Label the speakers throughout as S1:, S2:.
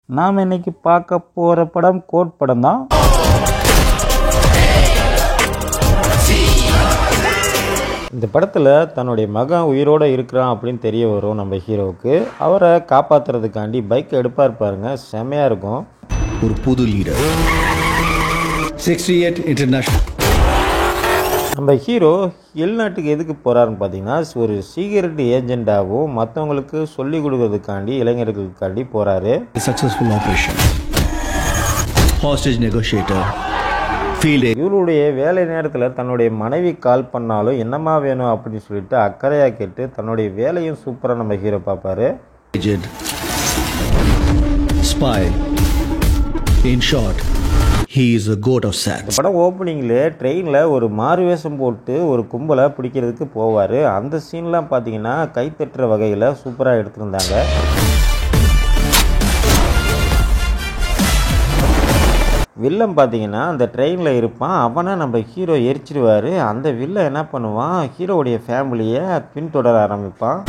S1: நாம் இன்னைக்கு பார்க்க போகிற படம் கோட் படம் தான். இந்த படத்தில் தன்னுடைய மகன் உயிரோடு இருக்கிறான் அப்படின்னு தெரிய வரும் நம்ம ஹீரோவுக்கு. அவரை காப்பாற்றுறதுக்காண்டி பைக் எடுப்பார் பாருங்க, செமையாக இருக்கும்.
S2: ஒரு புது லீடர் 68 இன்டர்நேஷனல்.
S1: நம்ம ஹீரோ வெளிநாட்டுக்கு எதுக்கு போகிறாருன்னு பார்த்தீங்கன்னா, ஒரு சீக்ரெட் ஏஜெண்டாகவும் மற்றவங்களுக்கு சொல்லிக் கொடுக்கறதுக்காண்டி இளைஞர்களுக்காண்டி போகிறாரு.
S2: Successful operation, hostage negotiator, field.
S1: இவருடைய வேலை நேரத்தில் தன்னுடைய மனைவி கால் பண்ணாலும் என்னம்மா வேணும் அப்படின்னு சொல்லிட்டு அக்கறையாக கேட்டு தன்னுடைய வேலையும் சூப்பராக நம்ம ஹீரோ பார்ப்பாரு.
S2: Agent, spy, in short he is a goat of sax.
S1: இந்த படம் ஓப்பனிங்கில் ட்ரெயினில் ஒரு மாறுவேஷம் போட்டு ஒரு கும்பலை பிடிக்கிறதுக்கு போவார். அந்த சீன்லாம் பார்த்தீங்கன்னா கைத்தட்டுற வகையில் சூப்பராக எடுத்திருந்தாங்க. வில்லன் பார்த்தீங்கன்னா அந்த ட்ரெயினில் இருப்பான், அவனை நம்ம ஹீரோ எரிச்சிடுவார். அந்த வில்லன் என்ன பண்ணுவான், ஹீரோவுடைய ஃபேமிலியை பின்தொடர ஆரம்பிப்பான்.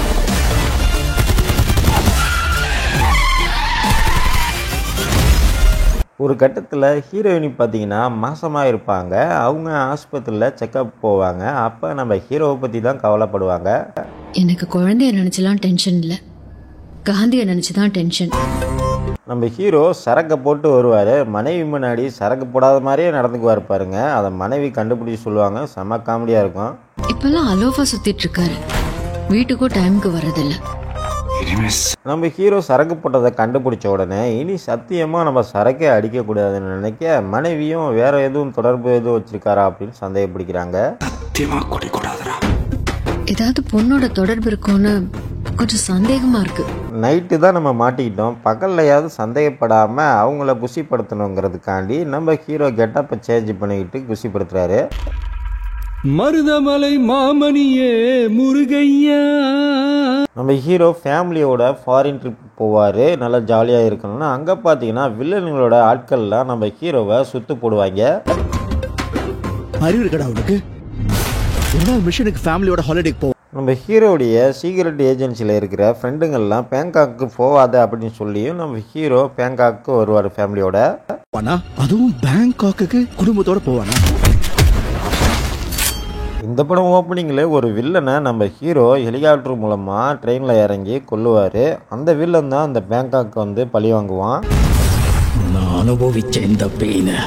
S1: ஒரு கட்டத்தில் ஹீரோயினி பார்த்தீங்கன்னா மாசமாக இருப்பாங்க. அவங்க ஆஸ்பத்திரியில் செக்கப் போவாங்க. அப்போ நம்ம ஹீரோவை பற்றி தான் கவலைப்படுவாங்க.
S3: எனக்கு குழந்தைய நினச்சலாம் டென்ஷன் இல்லை, காந்தியை நினச்சி தான் டென்ஷன்.
S1: நம்ம ஹீரோ சரக்கை போட்டு வருவார். மனைவி முன்னாடி சரக்கு போடாத மாதிரியே நடந்துக்குவார் பாருங்க. அதை மனைவி கண்டுபிடிச்சி சொல்லுவாங்க. செம காமெடியாக இருக்கும்.
S3: இப்பெல்லாம் அலோஃபா சுற்றிட்டு இருக்காரு, வீட்டுக்கும் டைமுக்கு வர்றதில்லை.
S1: நம்ம ஹீரோ சரக்கு போட்டதை கண்டுபிடிச்ச உடனே இனி சத்தியமாக நம்ம சரக்கே அடிக்கக்கூடாதுன்னு நினைக்க, மனைவியும் வேற எதுவும் தொடர்பு எதுவும் வச்சிருக்காரா அப்படின்னு சந்தேகப்படுகிறாங்க.
S3: ஏதாவது பொண்ணோட தொடர்பு இருக்கும்னு கொஞ்சம் சந்தேகமா இருக்கு.
S1: நைட்டு தான் நம்ம மாட்டிக்கிட்டோம். பகல்லையாவது சந்தேகப்படாமல் அவங்கள குஷிப்படுத்தணுங்கிறதுக்காண்டி நம்ம ஹீரோ கெட்டப்பை சேஞ்ச் பண்ணிக்கிட்டு குஷிப்படுத்துறாரு.
S2: மருதமலை மாமணியே முருகையா.
S1: நம்ம ஹீரோ ஃபேமிலியோட ஃபாரின் ட்ரிப் போவார். நல்லா ஜாலியாக இருக்கணும்னா அங்கே பார்த்தீங்கன்னா வில்லன்களோட ஆட்கள்லாம் நம்ம ஹீரோவை சுத்து போடுவாங்க.
S2: அறிவு இருக்கடா உனக்கு? ஒரு மிஷனுக்கு ஃபேமிலியோட ஹாலிடேக்கு போ.
S1: நம்ம ஹீரோடைய சீக்ரெட் ஏஜென்சியில் இருக்கிற ஃப்ரெண்டுங்கள்லாம் பேங்காக்கு போவாத அப்படின்னு சொல்லியும் நம்ம ஹீரோ பேங்காக்கு வருவார் ஃபேமிலியோட.
S2: அதுவும் பேங்காக்கு குடும்பத்தோட போவானா?
S1: இந்த படம் ஓப்பனிங்கில் ஒரு வில்லனை நம்ம ஹீரோ ஹெலிகாப்டர் மூலமாக ட்ரெயினில் இறங்கி கொல்லுவார். அந்த வில்லன் தான் அந்த பேங்காக்கு வந்து பழி வாங்குவான்.
S4: நான் அனுபவிச்ச இந்த பெயினை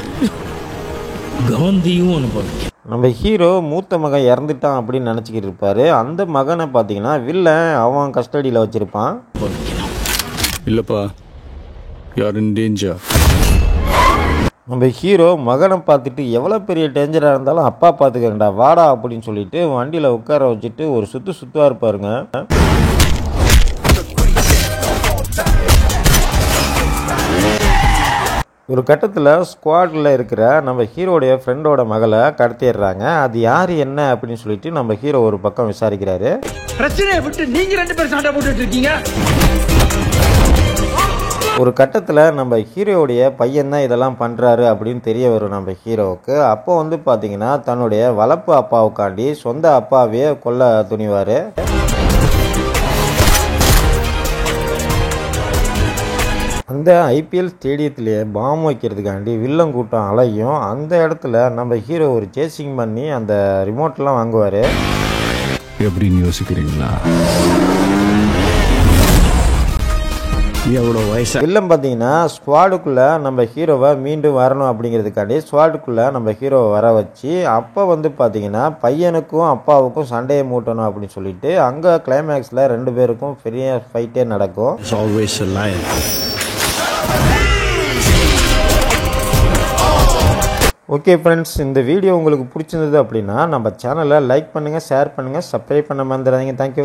S4: காந்தியும் அனுபவிக்க.
S1: நம்ம ஹீரோ மூத்த மகன் இறந்துட்டான் அப்படின்னு நினச்சிக்கிட்டு இருப்பார். அந்த மகனை பார்த்தீங்கன்னா வில்லன் அவன் கஸ்டடியில் வச்சுருப்பான்.
S5: இல்லைப்பா, யார் இன் டேஞ்சர்.
S1: நம்ம ஹீரோ மகனை பார்த்துட்டு எவ்வளோ பெரிய டேஞ்சராக இருந்தாலும் அப்பா பார்த்துக்கிறேன்டா வாடா அப்படின்னு சொல்லிட்டு வண்டியில் உட்கார வச்சுட்டு ஒரு சுற்றுவார் பாருங்க. ஒரு கட்டத்தில் ஸ்குவாடில் இருக்கிற நம்ம ஹீரோடைய ஃப்ரெண்டோட மகளை கடத்திடுறாங்க. அது யார் என்ன அப்படின்னு சொல்லிட்டு நம்ம ஹீரோ ஒரு பக்கம் விசாரிக்கிறாரு.
S4: பிரச்சனையை விட்டு நீங்க 2 பேரும் சண்டை போட்டுட்டு இருக்கீங்க.
S1: ஒரு கட்டத்தில் நம்ம ஹீரோடைய பையன் தான் இதெல்லாம் பண்ணுறாரு அப்படின்னு தெரிய வரும் நம்ம ஹீரோவுக்கு. அப்போ வந்து பார்த்தீங்கன்னா தன்னுடைய வளர்ப்பு அப்பாவுக்காண்டி சொந்த அப்பாவே கொல்ல துணிவார். அந்த ஐபிஎல் ஸ்டேடியத்திலேயே பாம் வைக்கிறதுக்காண்டி வில்லன் கூட்டம் அலையும். அந்த இடத்துல நம்ம ஹீரோ ஒரு சேசிங் பண்ணி அந்த ரிமோட்லாம் வாங்குவார்.
S5: எப்படின்னு யோசிக்கிறீங்களா?
S2: எவ்வளோ வயசு
S1: வில்லன் பார்த்தீங்கன்னா ஸ்குவாடுக்குள்ளே நம்ம ஹீரோவை மீண்டும் வரணும் அப்படிங்கிறதுக்காண்டி ஸ்குவாடுக்குள்ளே நம்ம ஹீரோவை வர வச்சு, அப்போ வந்து பார்த்தீங்கன்னா பையனுக்கும் அப்பாவுக்கும் சண்டையை மூட்டணும் அப்படின்னு சொல்லிட்டு அங்கே கிளைமேக்ஸில் 2 பேருக்கும் பெரிய ஃபைட்டே நடக்கும். ஓகே ஃப்ரெண்ட்ஸ், இந்த வீடியோ உங்களுக்கு பிடிச்சிருந்தது அப்படின்னா நம்ம சேனலை லைக் பண்ணுங்கள், ஷேர் பண்ணுங்கள், சப்ஸ்கிரைப் பண்ண மறந்துடாதீங்க. தேங்க்யூ.